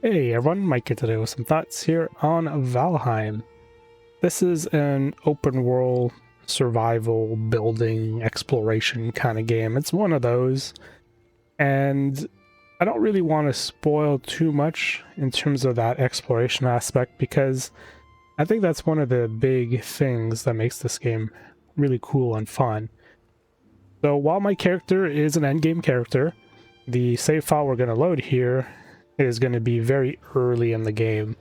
Hey everyone, Mike here today with some thoughts here on Valheim. This is an open world survival, building, exploration kind of game. It's one of those, and I don't really want to spoil too much in terms of that exploration aspect because I think that's one of the big things that makes this game really cool and fun. So while my character is an endgame character, the save file we're going to load here is going to be very early in the game.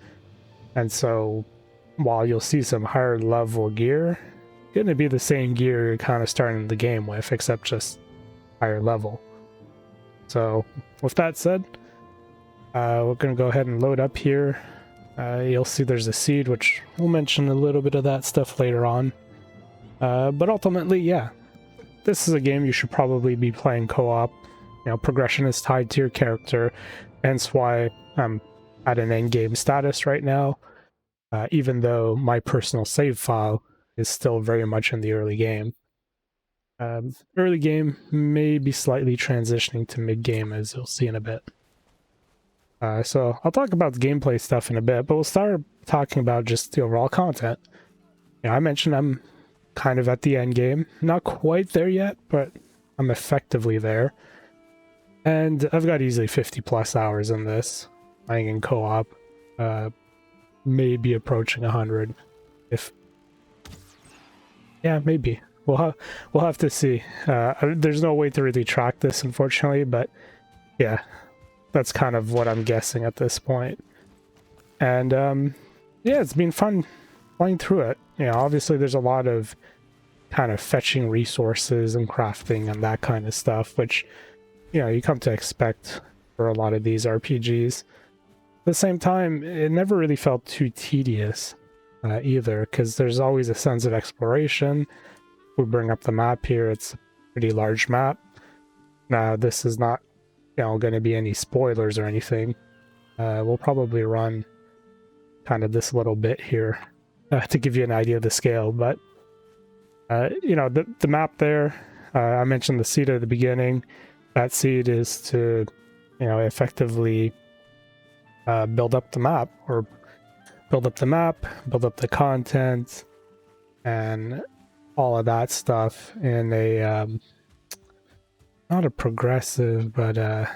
And so while you'll see some higher level gear, going to be the same gear you're kind of starting the game with, except just higher level. So with that said, we're going to go ahead and load up here. You'll see there's a seed, which we'll mention a little bit of that stuff later on. But ultimately, yeah, this is a game you should probably be playing co-op. You know, progression is tied to your character, hence why I'm at an endgame status right now, even though my personal save file is still very much in the early game. Early game may be slightly transitioning to mid-game, as you'll see in a bit. So I'll talk about the gameplay stuff in a bit, but we'll start talking about just the overall content. You know, I mentioned I'm kind of at the end game. Not quite there yet, but I'm effectively there. And I've got easily 50 plus hours in this, playing in co-op. Maybe approaching 100. If... yeah, maybe. We'll have to see. There's no way to really track this, unfortunately, but yeah, that's kind of what I'm guessing at this point. And yeah, it's been fun playing through it. You know, obviously there's a lot of kind of fetching resources and crafting and that kind of stuff, which, you know, you come to expect for a lot of these RPGs. At the same time, it never really felt too tedious either, because there's always a sense of exploration. We bring up the map here, it's a pretty large map. Now, this is not, you know, going to be any spoilers or anything. We'll probably run kind of this little bit here to give you an idea of the scale, but you know, the map there, I mentioned the seed at the beginning. That seed is to, you know, effectively build up the map, or build up the content, and all of that stuff in a not a progressive, but oh,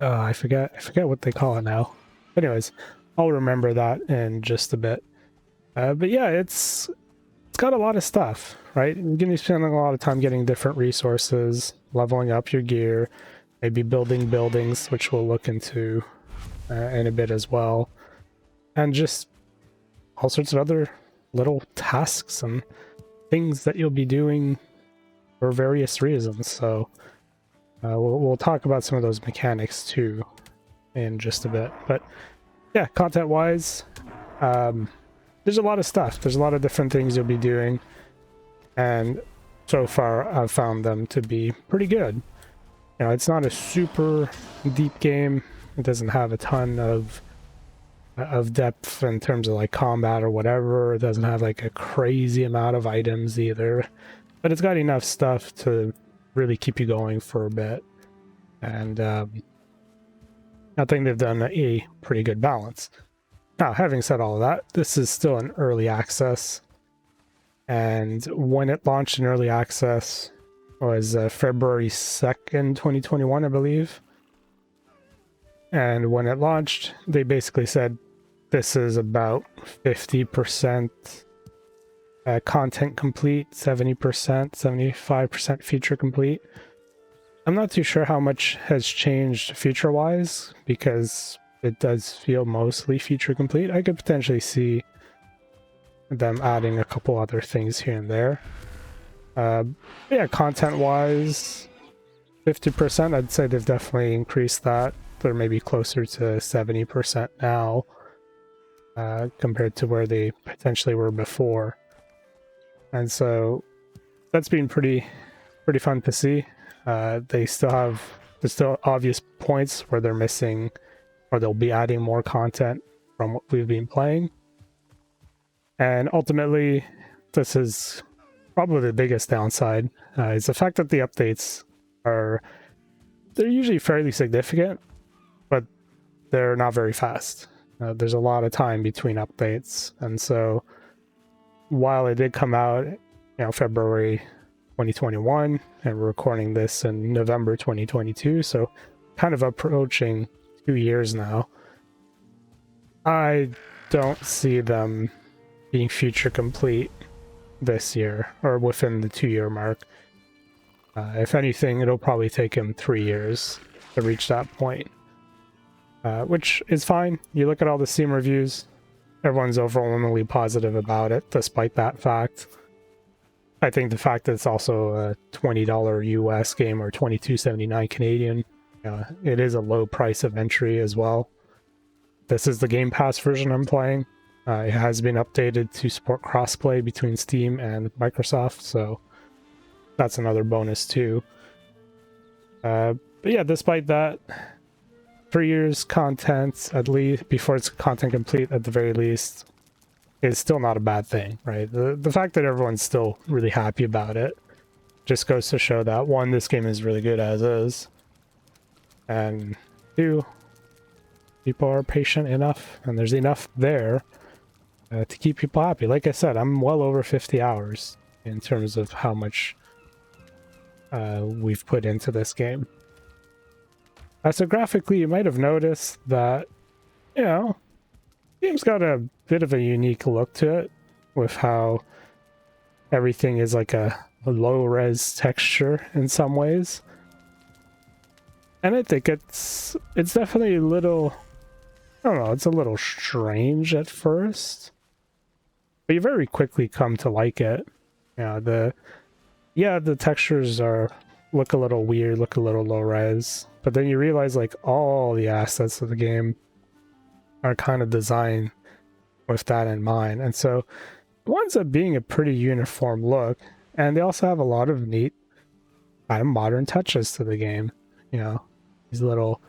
I forget what they call it now. Anyways, I'll remember that in just a bit. But yeah, it's got a lot of stuff, right? You're going to be spending a lot of time getting different resources, leveling up your gear, maybe building buildings, which we'll look into in a bit as well, and just all sorts of other little tasks and things that you'll be doing for various reasons. So we'll talk about some of those mechanics too in just a bit. But yeah, content-wise, there's a lot of stuff. There's a lot of different things you'll be doing, and so far I've found them to be pretty good. You know, it's not a super deep game. It doesn't have a ton of depth in terms of like combat or whatever. It doesn't have like a crazy amount of items either, but it's got enough stuff to really keep you going for a bit. And I think they've done a pretty good balance. Now, having said all of that, this is still an early access, and when it launched in early access was February 2nd, 2021, I believe. And when it launched, they basically said this is about 50% content complete, 70%, 75% feature complete. I'm not too sure how much has changed feature-wise, because it does feel mostly feature complete. I could potentially see them adding a couple other things here and there. Yeah, content-wise, 50%, I'd say they've definitely increased that. They're maybe closer to 70% now, compared to where they potentially were before. And so that's been pretty fun to see. There's still obvious points where they're missing, or they'll be adding more content from what we've been playing. And ultimately, this is probably the biggest downside, is the fact that the updates they're usually fairly significant, but they're not very fast. There's a lot of time between updates, and so while it did come out, February 2021, and we're recording this in November 2022, so kind of approaching 2 years now, I don't see them being feature complete this year or within the 2-year mark. If anything, it'll probably take him 3 years to reach that point, which is fine. You look at all the Steam reviews, everyone's overwhelmingly positive about it, despite that fact. I think the fact that it's also a $20 US game or $22.79 Canadian, it is a low price of entry as well. This is the Game Pass version I'm playing. It has been updated to support crossplay between Steam and Microsoft, so that's another bonus too. But yeah, despite that, 3 years content, at least, before it's content complete at the very least, is still not a bad thing, right? The fact that everyone's still really happy about it just goes to show that, one, this game is really good as is, and two, people are patient enough, and there's enough there to keep people happy. Like I said, I'm well over 50 hours in terms of how much we've put into this game. So graphically, you might have noticed that, the game's got a bit of a unique look to it, with how everything is like a low-res texture in some ways. And I think it's definitely a little, I don't know, it's a little strange at first, but you very quickly come to like it. The textures look a little weird, look a little low-res, but then you realize like all the assets of the game are kind of designed with that in mind, and so it winds up being a pretty uniform look, and they also have a lot of neat kind of modern touches to the game. These little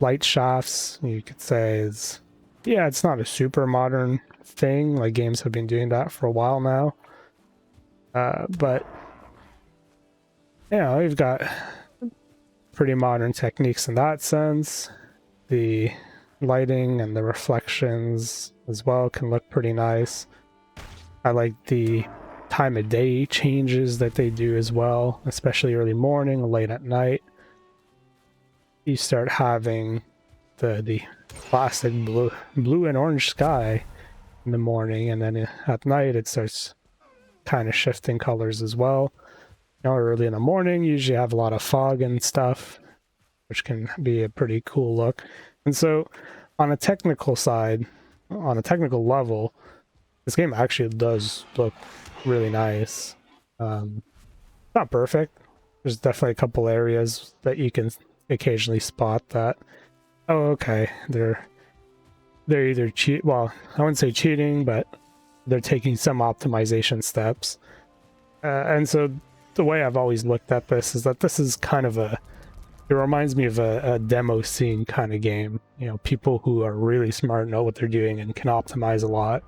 light shafts, you could say, it's not a super modern thing, like games have been doing that for a while now, but we've got pretty modern techniques in that sense. The lighting and the reflections as well can look pretty nice. I like the time of day changes that they do as well, especially early morning, late at night. You start having the classic blue and orange sky in the morning, and then at night it starts kind of shifting colors as well. Early in the morning, you usually have a lot of fog and stuff, which can be a pretty cool look. And so, on a technical side, on a technical level, this game actually does look really nice. Not perfect. There's definitely a couple areas that you can occasionally spot that, oh, okay, they're either well, I wouldn't say cheating, but they're taking some optimization steps. And so the way I've always looked at this is that this is kind of it reminds me of a demo scene kind of game. People who are really smart, know what they're doing, and can optimize a lot.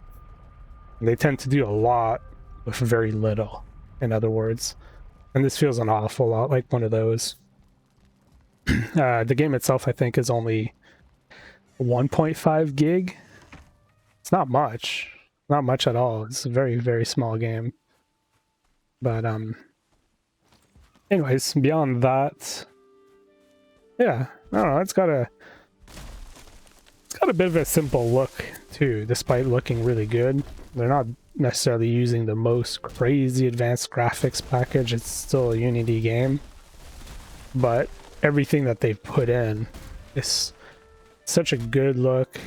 And they tend to do a lot with very little, in other words. And this feels an awful lot like one of those. The game itself, I think, is only 1.5 gig. It's not much. Not much at all. It's a very, very small game. But, anyways, beyond that, yeah, I don't know, it's got a bit of a simple look, too, despite looking really good. They're not necessarily using the most crazy advanced graphics package. It's still a Unity game. But everything that they've put in is such a good look.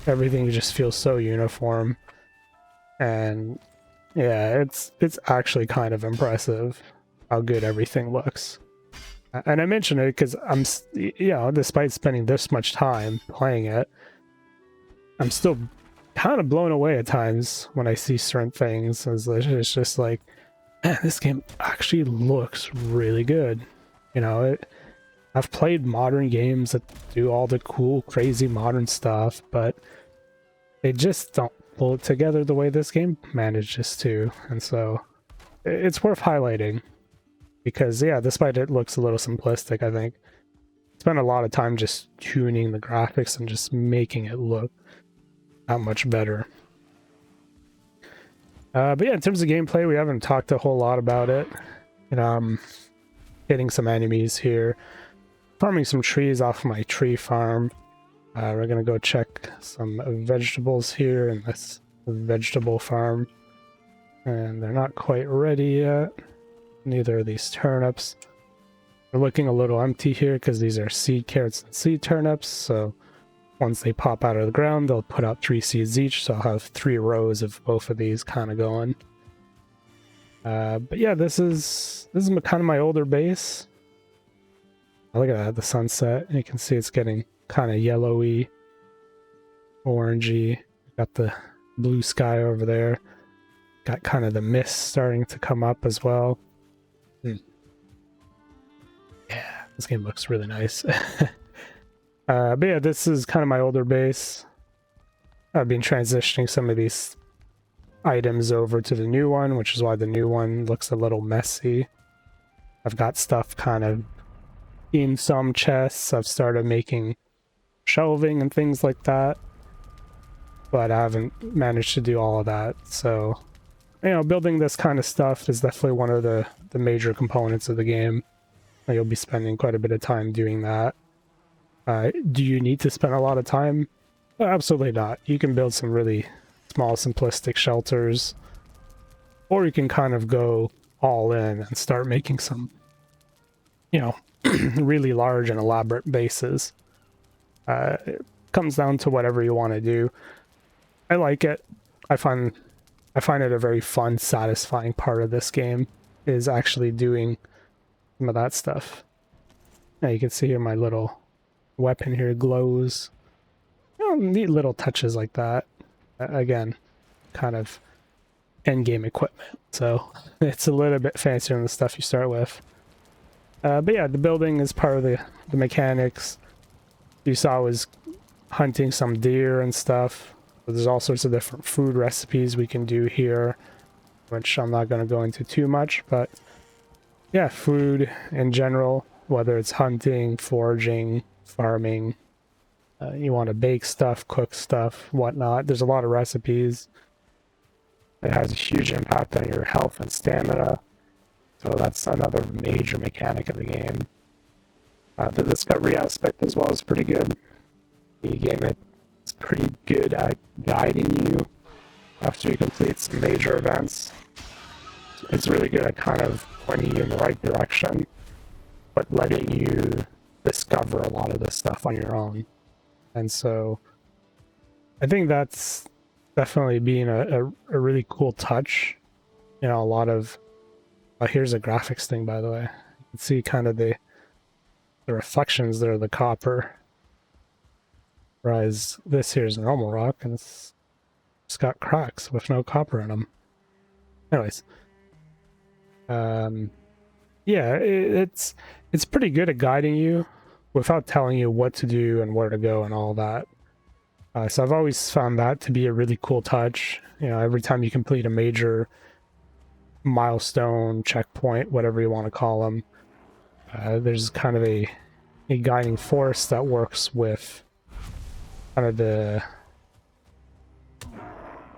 Everything just feels so uniform. And yeah, it's actually kind of impressive how good everything looks. And I mention it because I'm, despite spending this much time playing it, I'm still kind of blown away at times when I see certain things. It's just like, man, this game actually looks really good. I've played modern games that do all the cool, crazy modern stuff, but they just don't pull it together the way this game manages to. And so it's worth highlighting because, yeah, despite it looks a little simplistic, I think it's spent a lot of time just tuning the graphics and just making it look that much better. But yeah, in terms of gameplay, we haven't talked a whole lot about it. And hitting some enemies here, farming some trees off my tree farm. We're gonna go check some vegetables here in this vegetable farm, and they're not quite ready yet. Neither are these turnips. They're looking a little empty here because these are seed carrots and seed turnips, so once they pop out of the ground, they'll put out 3 seeds each, so I'll have 3 rows of both of these kind of going. But yeah, this is kind of my older base. Look at that, the sunset. You can see it's getting kind of yellowy, orangey. Got the blue sky over there. Got kind of the mist starting to come up as well. Yeah, this game looks really nice. But yeah, this is kind of my older base. I've been transitioning some of these items over to the new one, which is why the new one looks a little messy. I've got stuff kind of in some chests. I've started making shelving and things like that, but I haven't managed to do all of that. So, you know, building this kind of stuff is definitely one of the major components of the game. You'll be spending quite a bit of time doing that. Do you need to spend a lot of time? Absolutely not. You can build some really small, simplistic shelters, or you can kind of go all in and start making some, you know, really large and elaborate bases. It comes down to whatever you want to do. I like it. I find it a very fun, satisfying part of this game is actually doing some of that stuff. Now you can see here my little weapon here glows. You know, neat little touches like that. Again, kind of end-game equipment, so it's a little bit fancier than the stuff you start with. But yeah, the building is part of the mechanics. You saw I was hunting some deer and stuff. There's all sorts of different food recipes we can do here, which I'm not going to go into too much, but yeah, food in general, whether it's hunting, foraging, farming, you want to bake stuff, cook stuff, whatnot. There's a lot of recipes. It has a huge impact on your health and stamina. So that's another major mechanic of the game. The discovery aspect as well is pretty good. The game is pretty good at guiding you after you complete some major events. It's really good at kind of pointing you in the right direction, but letting you discover a lot of this stuff on your own. And so I think that's definitely being a really cool touch. You know, a lot of... here's a graphics thing, by the way. You can see kind of the reflections there of the copper. Whereas this here is normal rock, and it's got cracks with no copper in them. Anyways. Yeah, it's pretty good at guiding you without telling you what to do and where to go and all that. So I've always found that to be a really cool touch. You know, every time you complete a major milestone, checkpoint, whatever you want to call them, there's kind of a guiding force that works with kind of the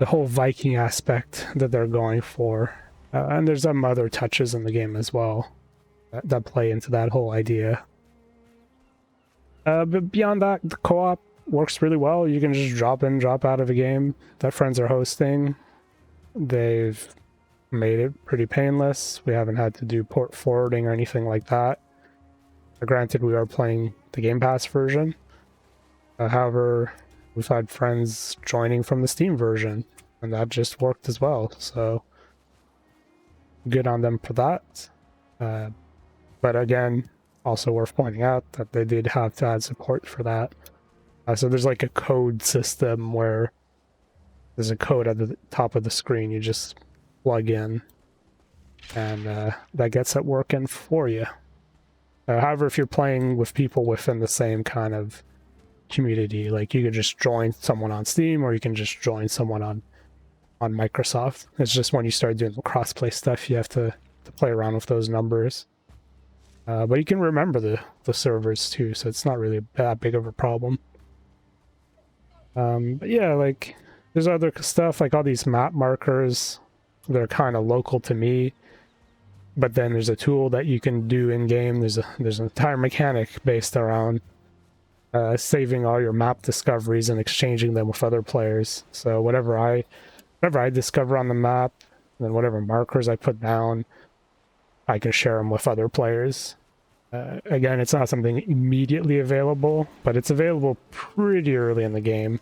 whole Viking aspect that they're going for. And there's some other touches in the game as well that play into that whole idea. But beyond that, the co-op works really well. You can just drop in, drop out of a game that friends are hosting. They've made it pretty painless. We haven't had to do port forwarding or anything like that. Granted, we are playing the Game Pass version. However, we've had friends joining from the Steam version, and that just worked as well. So good on them for that. But again, also worth pointing out that they did have to add support for that. So there's like a code system where there's a code at the top of the screen you just plug in, and that gets it working for you. However, if you're playing with people within the same kind of community, like you could just join someone on Steam, or you can just join someone on Microsoft. It's just when you start doing the crossplay stuff, you have to play around with those numbers. But you can remember the servers too, so it's not really that big of a problem. But yeah, like there's other stuff like all these map markers. They're kind of local to me. But then there's a tool that you can do in game. There's an entire mechanic based around saving all your map discoveries and exchanging them with other players. So whatever I discover on the map, and then whatever markers I put down, I can share them with other players. Again, it's not something immediately available, but it's available pretty early in the game.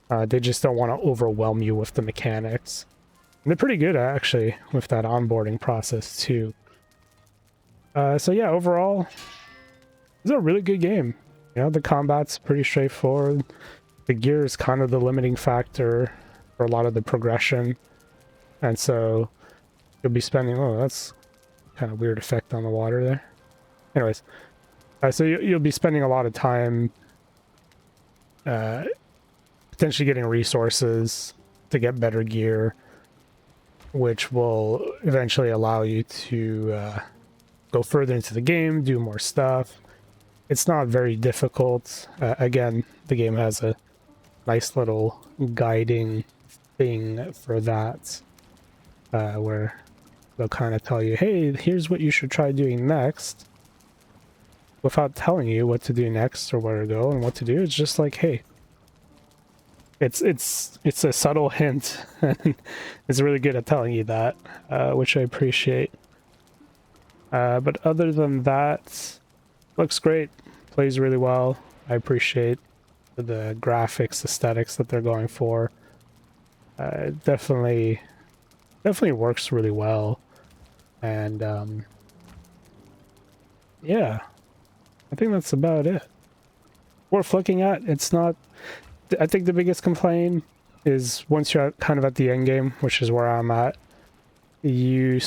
They just don't want to overwhelm you with the mechanics. And they're pretty good, actually, with that onboarding process, too. So yeah, overall, it's a really good game. You know, the combat's pretty straightforward. The gear is kind of the limiting factor for a lot of the progression. And so you'll be spending... Oh, that's kind of weird effect on the water there. Anyways, so you'll be spending a lot of time potentially getting resources to get better gear, which will eventually allow you to go further into the game, do more stuff. It's not very difficult. Again, the game has a nice little guiding thing for that, where they'll kind of tell you, hey, here's what you should try doing next, without telling you what to do next or where to go and what to do. It's just like, hey, it's a subtle hint, and it's really good at telling you that, which I appreciate. But other than that, looks great, plays really well. I appreciate the graphics, aesthetics that they're going for. Definitely works really well, and yeah, I think that's about it. Worth looking at. It's not... I think the biggest complaint is once you're kind of at the end game, which is where I'm at, you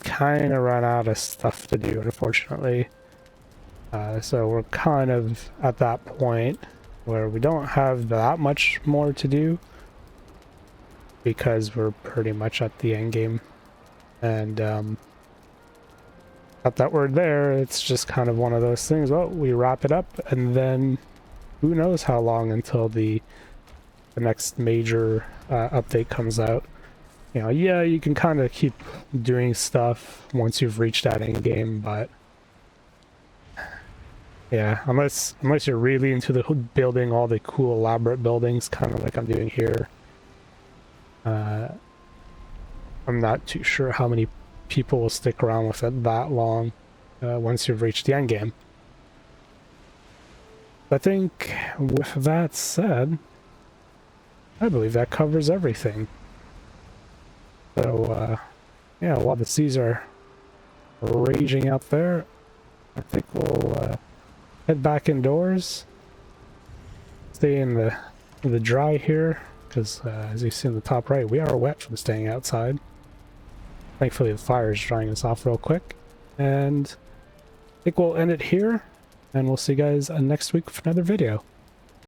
kind of run out of stuff to do, unfortunately. So we're kind of at that point where we don't have that much more to do because we're pretty much at the end game. And not that we're there, it's just kind of one of those things. Well, we wrap it up, and then who knows how long until the next major update comes out. You know, yeah, you can kind of keep doing stuff once you've reached that end game, but yeah, unless you're really into the building all the cool elaborate buildings, kind of like I'm doing here, I'm not too sure how many people will stick around with it that long once you've reached the end game. I think with that said, I believe that covers everything. So, yeah, while the seas are raging out there, I think we'll head back indoors, stay in the dry here, because as you see in the top right, we are wet from staying outside. Thankfully the fire is drying us off real quick, and I think we'll end it here, and we'll see you guys next week for another video.